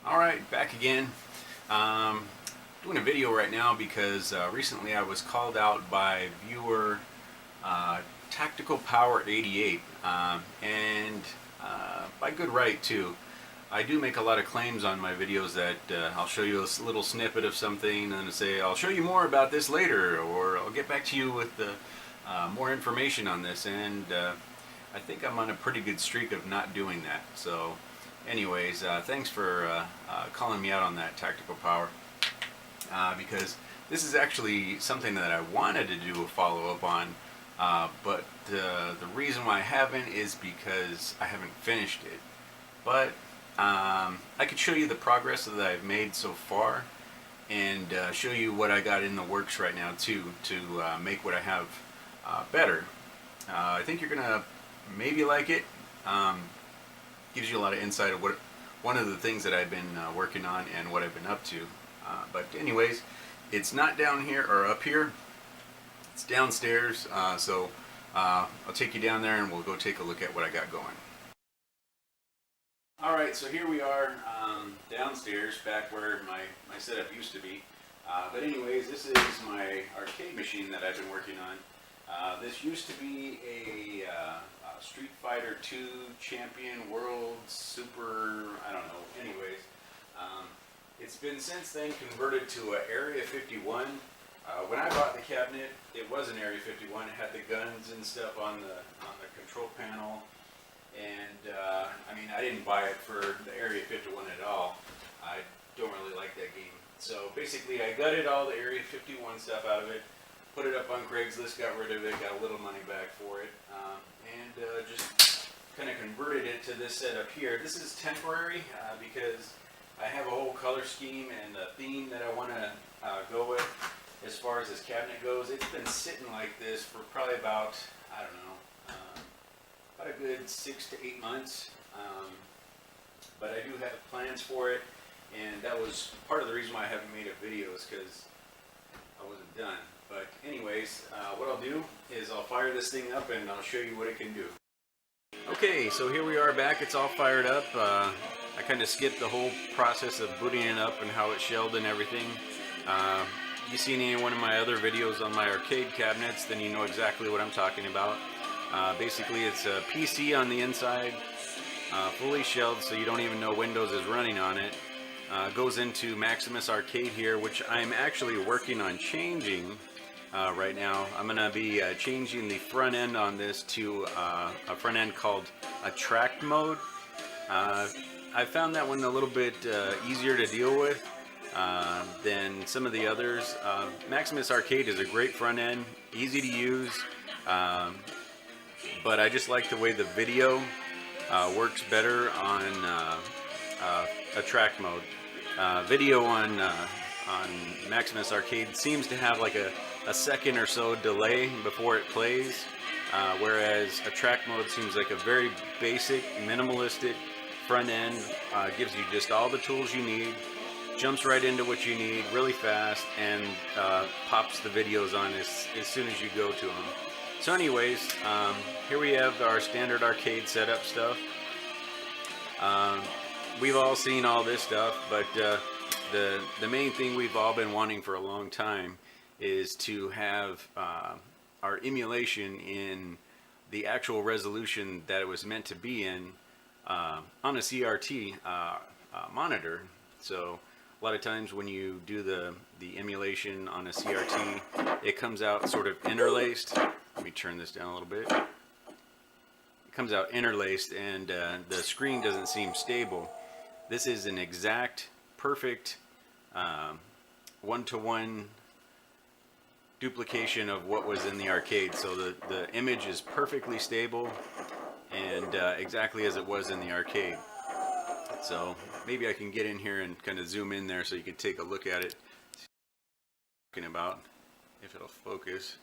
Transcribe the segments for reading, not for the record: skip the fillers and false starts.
Alright, back again. Doing a video right now because recently I was called out by viewer Tactical Power 88, and by good right too. I do make a lot of claims on my videos that I'll show you a little snippet of something and then say I'll show you more about this later, or I'll get back to you with more information on this, and I think I'm on a pretty good streak of not doing that. So anyways, thanks for calling me out on that, Tactical Power, because this is actually something that I wanted to do a follow-up on, but the reason why I haven't is because I haven't finished it. But I could show you the progress that I've made so far, and show you what I got in the works right now too, to make what I have better. I think you're gonna maybe like it. Gives you a lot of insight of what one of the things that I've been working on and what I've been up to. But anyways, it's not down here or up here. It's downstairs. So I'll take you down there and we'll go take a look at what I got going. Alright, so here we are downstairs, back where my setup used to be. But anyways, this is my arcade machine that I've been working on. This used to be a Street Fighter 2 Champion World Super, I don't know, anyways. It's been since then converted to an Area 51. When I bought the cabinet, it was an Area 51. It had the guns and stuff on the control panel. And I mean, I didn't buy it for the Area 51 at all. I don't really like that game. So basically I gutted all the Area 51 stuff out of it, put it up on Craigslist, got rid of it, got a little money back for it, and just kind of converted it to this setup here. This is temporary because I have a whole color scheme and a theme that I want to go with as far as this cabinet goes. It's been sitting like this for probably about, I don't know, about a good 6 to 8 months, but I do have plans for it, and that was part of the reason why I haven't made a video, is because I wasn't done. But anyways, what I'll do is I'll fire this thing up and I'll show you what it can do. Okay, so here we are back. It's all fired up. I kind of skipped the whole process of booting it up and how it shelled and everything. You've seen any one of my other videos on my arcade cabinets, then you know exactly what I'm talking about. Basically, it's a PC on the inside, fully shelled, so you don't even know Windows is running on it. Goes into Maximus Arcade here, which I'm actually working on changing right now. I'm going to be changing the front end on this to a front end called Attract Mode. I found that one a little bit easier to deal with than some of the others. Maximus Arcade is a great front end, easy to use. But I just like the way the video works better on Attract Mode. Video on Maximus Arcade seems to have like a second or so delay before it plays, whereas Attract Mode seems like a very basic, minimalistic front end. Gives you just all the tools you need, jumps right into what you need really fast, and pops the videos on as soon as you go to them. So anyways, here we have our standard arcade setup stuff. We've all seen all this stuff, but the main thing we've all been wanting for a long time is to have our emulation in the actual resolution that it was meant to be in on a CRT monitor. So a lot of times when you do the emulation on a CRT, it comes out sort of interlaced. Let me turn this down a little bit. It comes out interlaced, and the screen doesn't seem stable. This is an exact, perfect, one-to-one duplication of what was in the arcade. So the image is perfectly stable and exactly as it was in the arcade. So maybe I can get in here and kind of zoom in there so you can take a look at it. Talking about if it'll focus.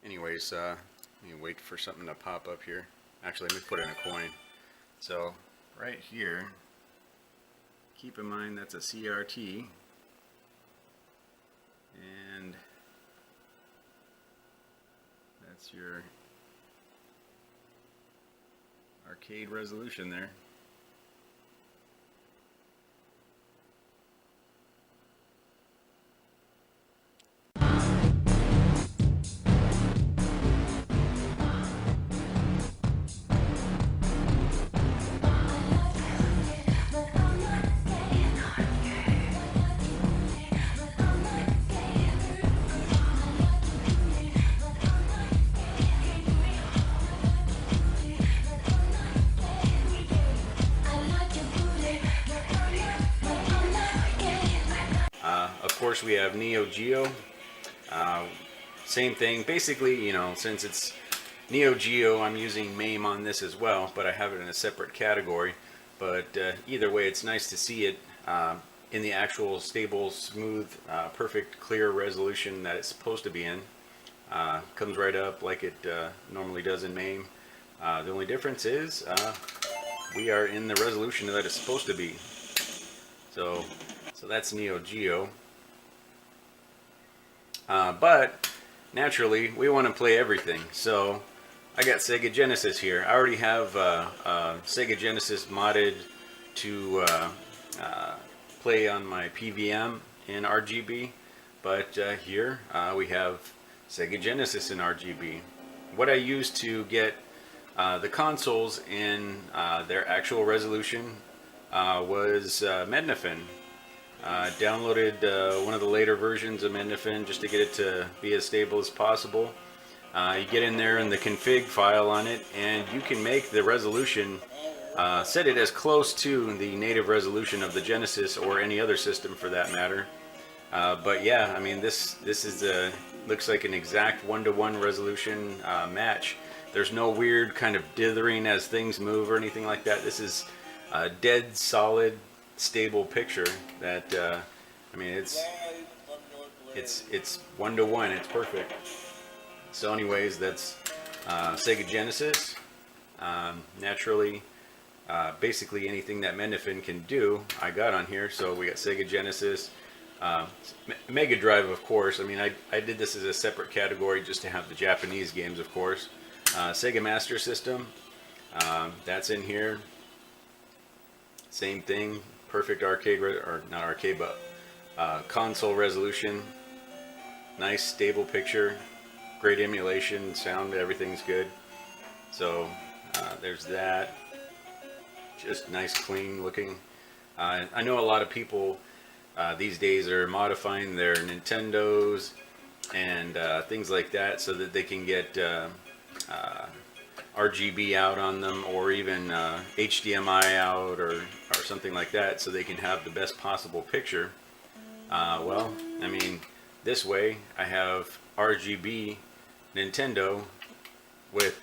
Anyways, let me wait for something to pop up here. Actually, let me put in a coin. So right here, keep in mind that's a CRT, and that's your arcade resolution there. Of course, we have Neogeo. Same thing. Basically, you know, since it's Neogeo, I'm using MAME on this as well, but I have it in a separate category. But either way, it's nice to see it in the actual stable, smooth, perfect, clear resolution that it's supposed to be in. Comes right up like it normally does in MAME. The only difference is we are in the resolution that it's supposed to be. So that's Neogeo. But naturally, we want to play everything. So I got Sega Genesis here. I already have Sega Genesis modded to play on my PVM in RGB. But here we have Sega Genesis in RGB. What I used to get the consoles in their actual resolution was Mednafin. Downloaded one of the later versions of Mednafin just to get it to be as stable as possible. You get in there in the config file on it, and you can make the resolution, set it as close to the native resolution of the Genesis or any other system for that matter. But yeah, I mean this is looks like an exact 1-to-1 resolution match. There's no weird kind of dithering as things move or anything like that. This is a dead solid, stable picture that I mean it's 1-to-1. It's perfect. So anyways, that's Sega Genesis. Naturally, basically anything that Mednafin can do I got on here. So we got Sega Genesis, Mega Drive, of course. I mean I did this as a separate category just to have the Japanese games, of course. Sega Master System, that's in here. Same thing, perfect arcade, or not arcade, but console resolution. Nice stable picture, great emulation, sound, everything's good. So there's that. Just nice, clean looking. I know a lot of people these days are modifying their Nintendos and things like that so that they can get RGB out on them, or even HDMI out, or something like that, so they can have the best possible picture. Well, I mean, this way I have RGB Nintendo with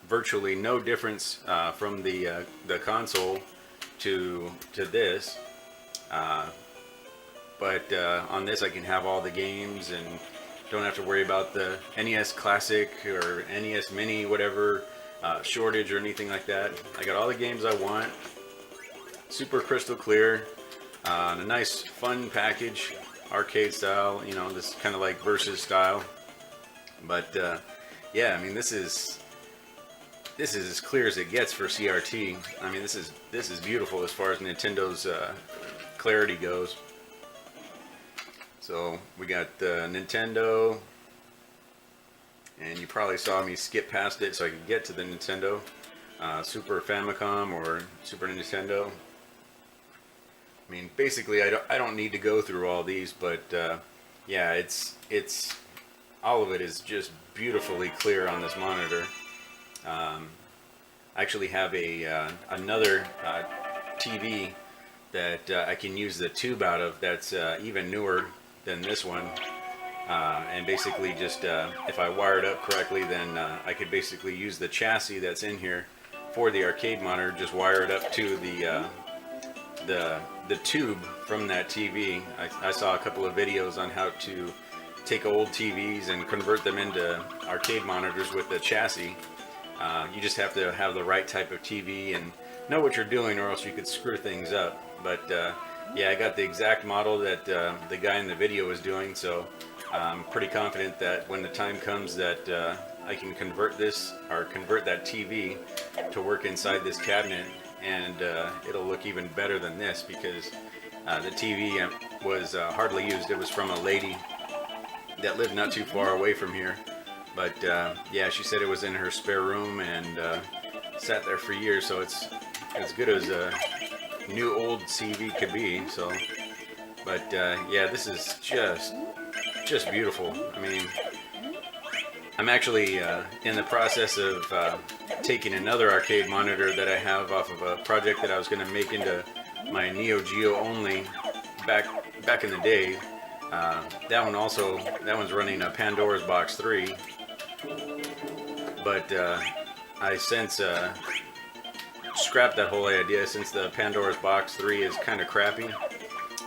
virtually no difference from the console to this. But on this I can have all the games and don't have to worry about the NES Classic or NES Mini, whatever, shortage or anything like that. I got all the games I want, super crystal clear, a nice fun package, arcade style, you know, this kind of like Versus style. But yeah, I mean this is as clear as it gets for CRT. I mean this is beautiful as far as Nintendo's clarity goes. So we got Nintendo, and you probably saw me skip past it so I could get to the Nintendo, Super Famicom or Super Nintendo. I mean, basically, I don't need to go through all these, but yeah, it's all of it is just beautifully clear on this monitor. I actually have another TV that I can use the tube out of that's even newer than this one, and basically just if I wire it up correctly, then I could basically use the chassis that's in here for the arcade monitor, just wire it up to the tube from that TV. I saw a couple of videos on how to take old TVs and convert them into arcade monitors with the chassis. You just have to have the right type of TV and know what you're doing, or else you could screw things up. But yeah, I got the exact model that the guy in the video was doing, so I'm pretty confident that when the time comes that I can convert this, or convert that TV to work inside this cabinet, and it'll look even better than this, because the TV was hardly used. It was from a lady that lived not too far away from here. But yeah, she said it was in her spare room and sat there for years, so it's as good as a new old TV could be. So, but yeah, this is just beautiful. I mean, I'm actually in the process of taking another arcade monitor that I have off of a project that I was going to make into my Neogeo only back in the day. That one's running a Pandora's Box 3, but I since scrapped that whole idea, since the Pandora's Box 3 is kind of crappy.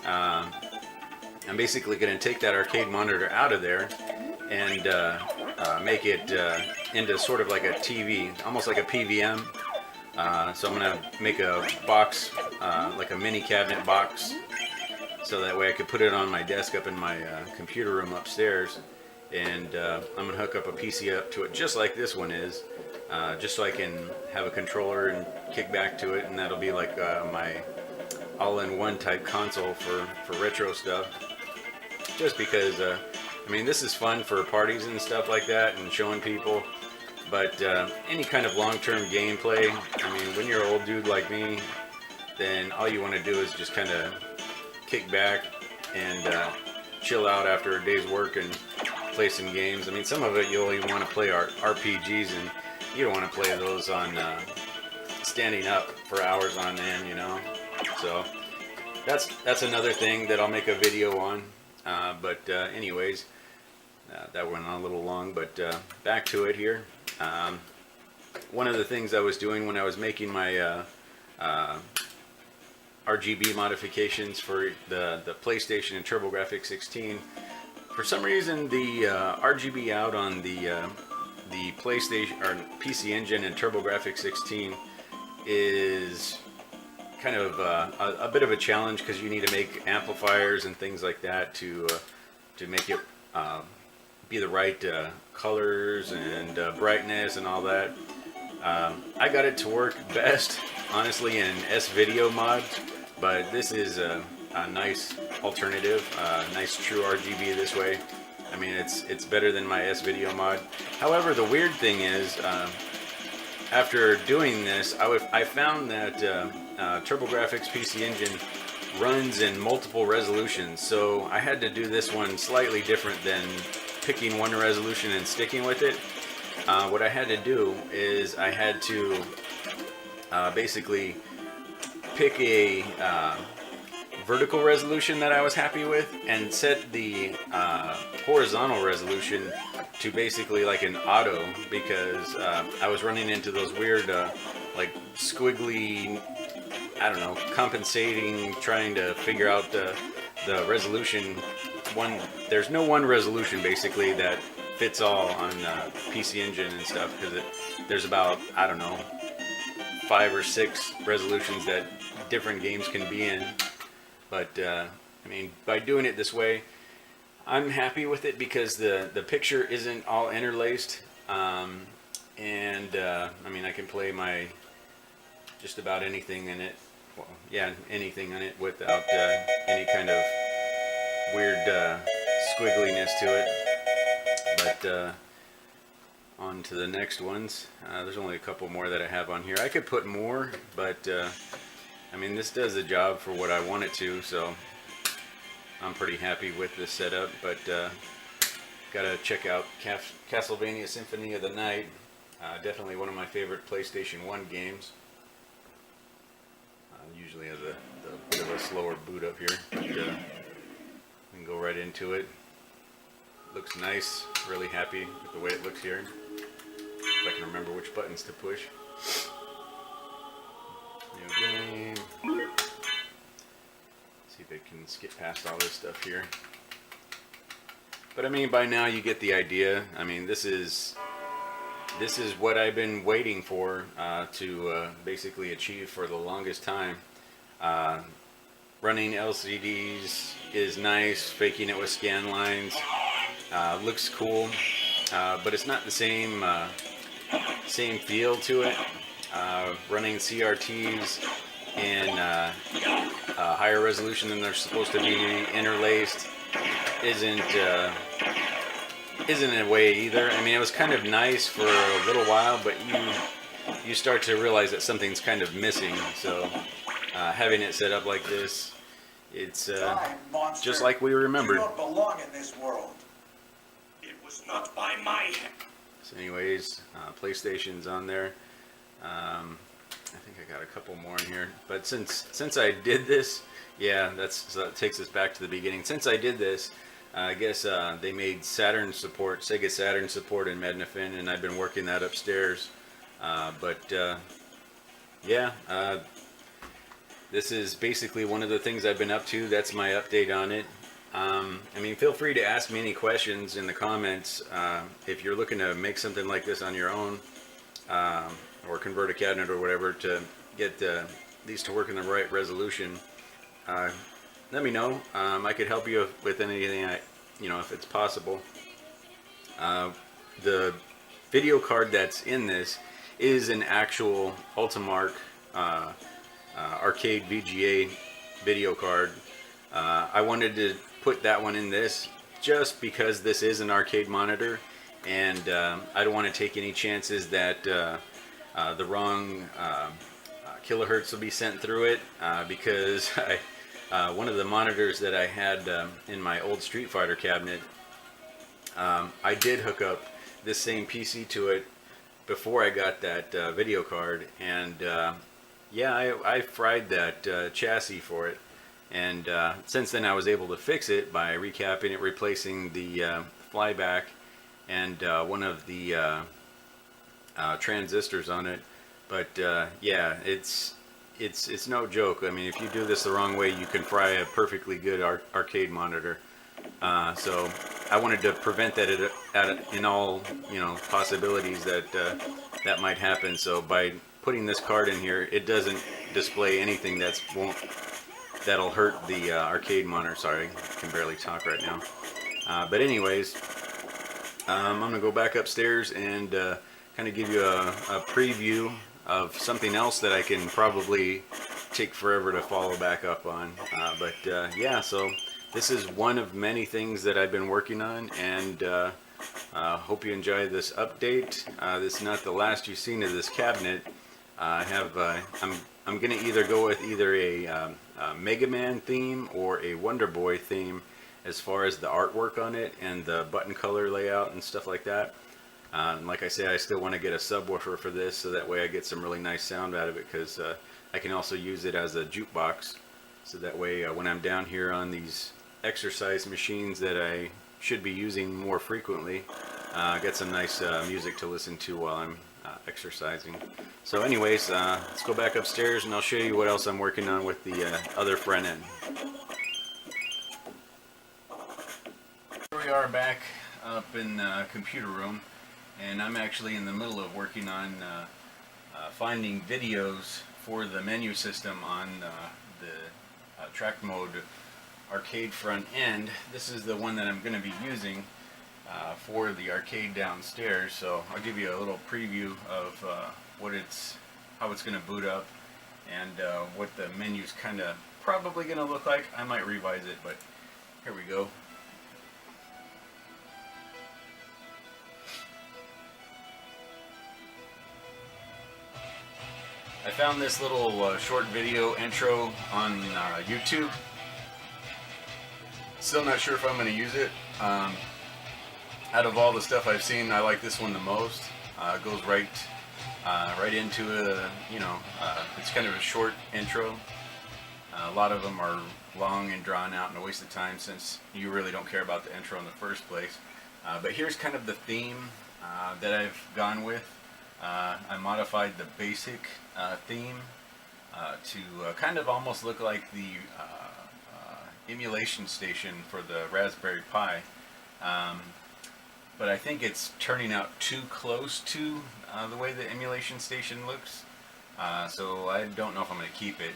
I'm basically going to take that arcade monitor out of there and make it into sort of like a TV, almost like a PVM. So I'm going to make a box, like a mini cabinet box, so that way I could put it on my desk up in my computer room upstairs, and I'm going to hook up a PC up to it just like this one is, just so I can have a controller and kick back to it, and that'll be like my all-in-one type console for retro stuff. Just because, I mean, this is fun for parties and stuff like that and showing people, but any kind of long-term gameplay, I mean, when you're an old dude like me, then all you want to do is just kind of kick back and chill out after a day's work and play some games. I mean, some of it you'll even want to play RPGs, and you don't want to play those on standing up for hours on end, you know. So that's another thing that I'll make a video on. But anyways, that went on a little long, but back to it here. One of the things I was doing when I was making my Rgb modifications for the PlayStation and TurboGrafx 16, for some reason the RGB out on the PlayStation or PC Engine and TurboGrafx 16 is kind of a bit of a challenge, because you need to make amplifiers and things like that to make it be the right colors and brightness and all that. I got it to work best, honestly, in S-Video mod, but this is a nice alternative, nice true RGB this way. I mean, it's better than my S-Video mod. However, the weird thing is, after doing this, I found that TurboGrafx PC Engine runs in multiple resolutions, so I had to do this one slightly different than picking one resolution and sticking with it. What I had to do is I had to basically pick a vertical resolution that I was happy with and set the horizontal resolution to basically like an auto, because I was running into those weird like squiggly, I don't know, compensating, trying to figure out the resolution. There's no one resolution basically that fits all on PC Engine and stuff, because there's about, I don't know, 5 or 6 resolutions that different games can be in. But I mean, by doing it this way, I'm happy with it, because the picture isn't all interlaced, and I mean, I can play my just about anything in it. Well, yeah, anything in it without any kind of weird squiggliness to it. But on to the next ones. There's only a couple more that I have on here. I could put more, but I mean, this does the job for what I want it to, so I'm pretty happy with this setup. But gotta check out Castlevania Symphony of the Night. Definitely one of my favorite PlayStation 1 games. Usually has a bit of a slower boot up here, but we can go right into it. Looks nice. Really happy with the way it looks here. If I can remember which buttons to push. New game. See if I can skip past all this stuff here. But I mean, by now you get the idea. I mean, this is this is what I've been waiting for to basically achieve for the longest time. Uh, Running LCDs is nice, faking it with scan lines looks cool, but it's not the same feel to it. Running CRTs in higher resolution than they're supposed to be interlaced isn't in a way either. I mean, it was kind of nice for a little while, but you start to realize that something's kind of missing. So having it set up like this, it's just like we remembered. You don't belong in this world. It was not by my hand. So anyways, PlayStation's on there. I think I got a couple more in here. But since I did this, yeah, so that takes us back to the beginning. Since I did this, I guess they made Saturn support, Sega Saturn support in Mednafin, and I've been working that upstairs. Yeah, this is basically one of the things I've been up to. That's my update on it. I mean, feel free to ask me any questions in the comments. If you're looking to make something like this on your own, or convert a cabinet or whatever to get these to work in the right resolution, let me know. I could help you with anything, if it's possible. The video card that's in this is an actual Ultimark arcade VGA video card. I wanted to put that one in this just because this is an arcade monitor, and I don't want to take any chances that the wrong kilohertz will be sent through it, because one of the monitors that I had in my old Street Fighter cabinet, I did hook up this same PC to it before I got that video card, and yeah, I fried that chassis for it. And since then I was able to fix it by recapping it, replacing the flyback and one of the transistors on it. But yeah, it's no joke. I mean, if you do this the wrong way, you can fry a perfectly good arcade monitor. So I wanted to prevent that in all possibilities that that might happen. So by putting this card in here, it doesn't display anything that'll hurt the arcade monitor. Sorry, I can barely talk right now. But anyways, I'm gonna go back upstairs and kind of give you a preview of something else that I can probably take forever to follow back up on. Yeah, so this is one of many things that I've been working on, and hope you enjoy this update. This is not the last you've seen of this cabinet. I'm gonna either go with either a Mega Man theme or a Wonder Boy theme as far as the artwork on it and the button color layout and stuff like that. Like I say, I still want to get a subwoofer for this, so that way I get some really nice sound out of it, because I can also use it as a jukebox, so that way when I'm down here on these exercise machines that I should be using more frequently, I get some nice music to listen to while I'm exercising. So anyways, let's go back upstairs and I'll show you what else I'm working on with the other front end. Here we are back up in the computer room, and I'm actually in the middle of working on finding videos for the menu system on the track mode arcade front end. This is the one that I'm going to be using for the arcade downstairs, so I'll give you a little preview of how it's going to boot up, and what the menu's kind of probably going to look like. I might revise it, but here we go. I found this little short video intro on YouTube. Still not sure if I'm going to use it. Out of all the stuff I've seen, I like this one the most. It goes right into it. It's kind of a short intro. A lot of them are long and drawn out and a waste of time, since you really don't care about the intro in the first place. But here's kind of the theme that I've gone with. I modified the basic theme to kind of almost look like the emulation station for the Raspberry Pi. but I think it's turning out too close to the way the emulation station looks. So I don't know if I'm going to keep it.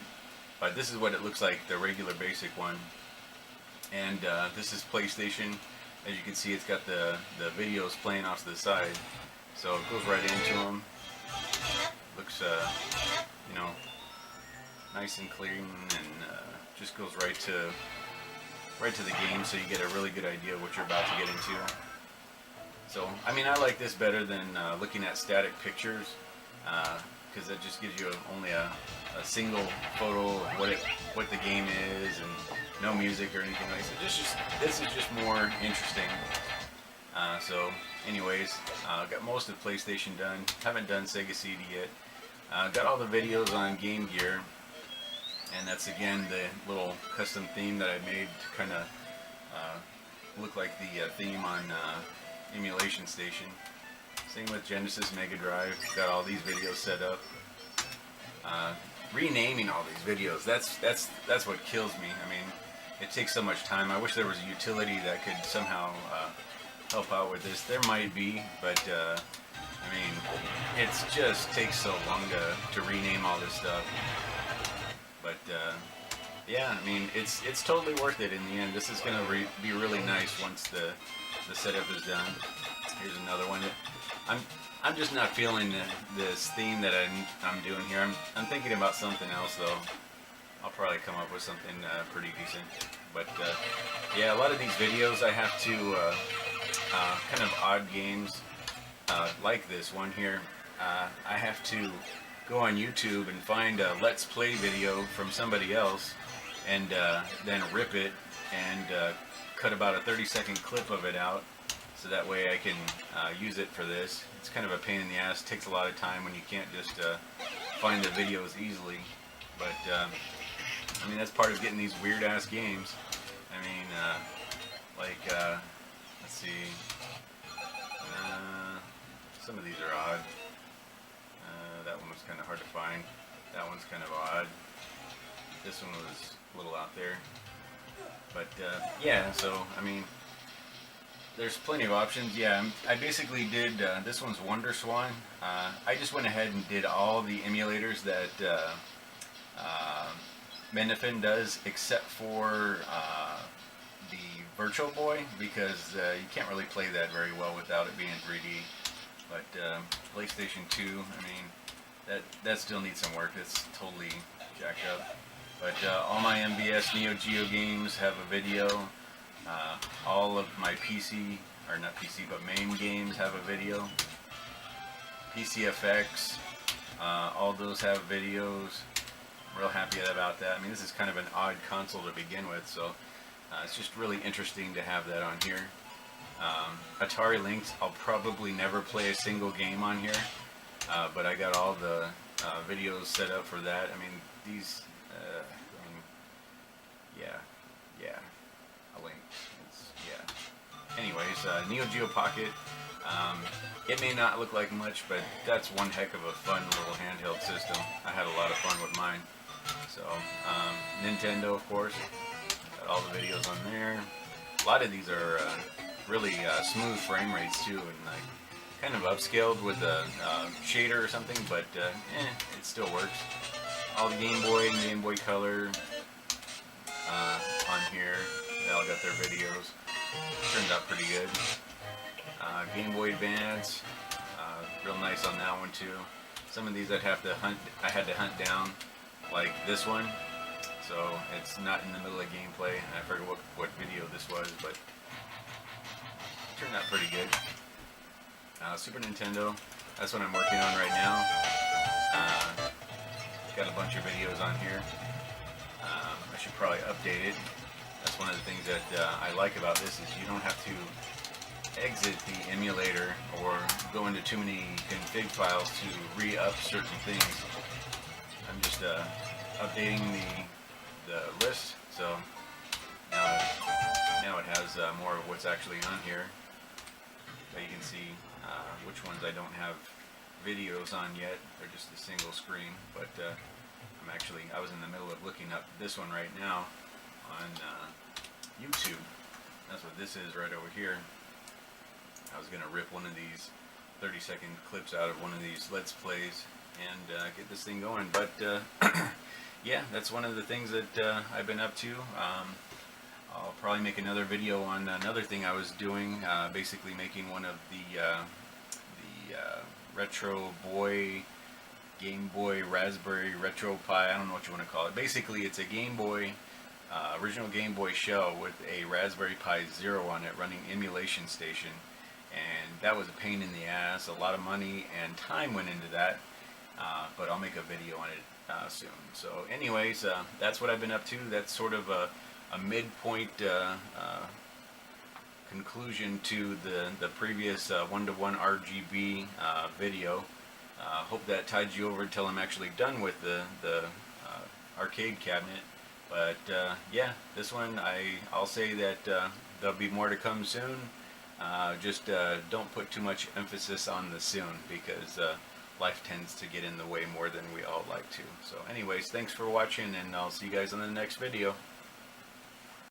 But this is what it looks like, the regular basic one. And this is PlayStation. As you can see, it's got the videos playing off to the side. So it goes right into them. Looks, you know, nice and clean, and just goes right to the game, so you get a really good idea of what you're about to get into. So, I mean, I like this better than looking at static pictures, because that just gives you only a single photo of what the game is, and no music or anything like that. This is just more interesting. So, anyways, got most of PlayStation done. Haven't done Sega CD yet. Got all the videos on Game Gear, and that's again the little custom theme that I made to kind of look like the theme on Emulation Station. Same with Genesis, Mega Drive. Got all these videos set up. Renaming all these videos, that's what kills me. I mean, it takes so much time. I wish there was a utility that could somehow help out with this. There might be, but I mean, it just takes so long to rename all this stuff. But yeah, I mean, it's totally worth it in the end. This is going to be really nice once the setup is done. Here's another one. I'm just not feeling this theme that I'm doing here. I'm thinking about something else, though. I'll probably come up with something pretty decent. But yeah, a lot of these videos I have to kind of odd games like this one here. I have to go on YouTube and find a Let's Play video from somebody else, and then rip it and cut about a 30-second clip of it out, so that way I can use it for this. It's kind of a pain in the ass. It takes a lot of time when you can't just find the videos easily. But I mean, that's part of getting these weird ass games. I mean, let's see. Some of these are odd. That one was kind of hard to find. That one's kind of odd. This one was a little out there. But yeah, so I mean, there's plenty of options. Yeah, I basically did, this one's Wonder Swan. I just went ahead and did all the emulators that Menifin does, except for the Virtual Boy, because you can't really play that very well without it being 3D. But PlayStation 2, I mean, that still needs some work. It's totally jacked up. But all my MBS Neogeo games have a video. All of my PC, or not PC, but main games have a video. PCFX, all those have videos. I'm real happy about that. I mean, this is kind of an odd console to begin with, so it's just really interesting to have that on here. Atari Lynx, I'll probably never play a single game on here, but I got all the videos set up for that. I mean, these, I mean, yeah, a link. Yeah. Anyways, Neogeo Pocket. It may not look like much, but that's one heck of a fun little handheld system. I had a lot of fun with mine. So, Nintendo, of course. Got all the videos on there. A lot of these are really smooth frame rates too, and like kind of upscaled with a shader or something, but it still works. All the Game Boy and Game Boy Color on here. They all got their videos. Turned out pretty good. Game Boy Advance, real nice on that one too. Some of these I had to hunt down, like this one. So it's not in the middle of gameplay. I forget what video this was, but it turned out pretty good. Super Nintendo, that's what I'm working on right now. Got a bunch of videos on here. I should probably update it. That's one of the things that I like about this is you don't have to exit the emulator or go into too many config files to re-up certain things. I'm just updating the list, so now it has more of what's actually on here. So you can see which ones I don't have videos on yet. They're just a single screen, but I was in the middle of looking up this one right now on YouTube. That's what this is right over here. I was gonna rip one of these 30-second clips out of one of these Let's Plays and get this thing going, but yeah, that's one of the things that I've been up to. I'll probably make another video on another thing I was doing, basically making one of the Retro Boy, Game Boy, Raspberry, Retro Pi, I don't know what you want to call it. Basically, it's a Game Boy, original Game Boy shell with a Raspberry Pi Zero on it running emulation station. And that was a pain in the ass. A lot of money and time went into that, but I'll make a video on it soon. So anyways, that's what I've been up to. That's sort of a midpoint conclusion to the previous one-to-one RGB video. Hope that tides you over until I'm actually done with the arcade cabinet. But yeah, this one I'll say that there'll be more to come soon. Just don't put too much emphasis on the soon, because life tends to get in the way more than we all like to. So anyways, thanks for watching, and I'll see you guys on the next video.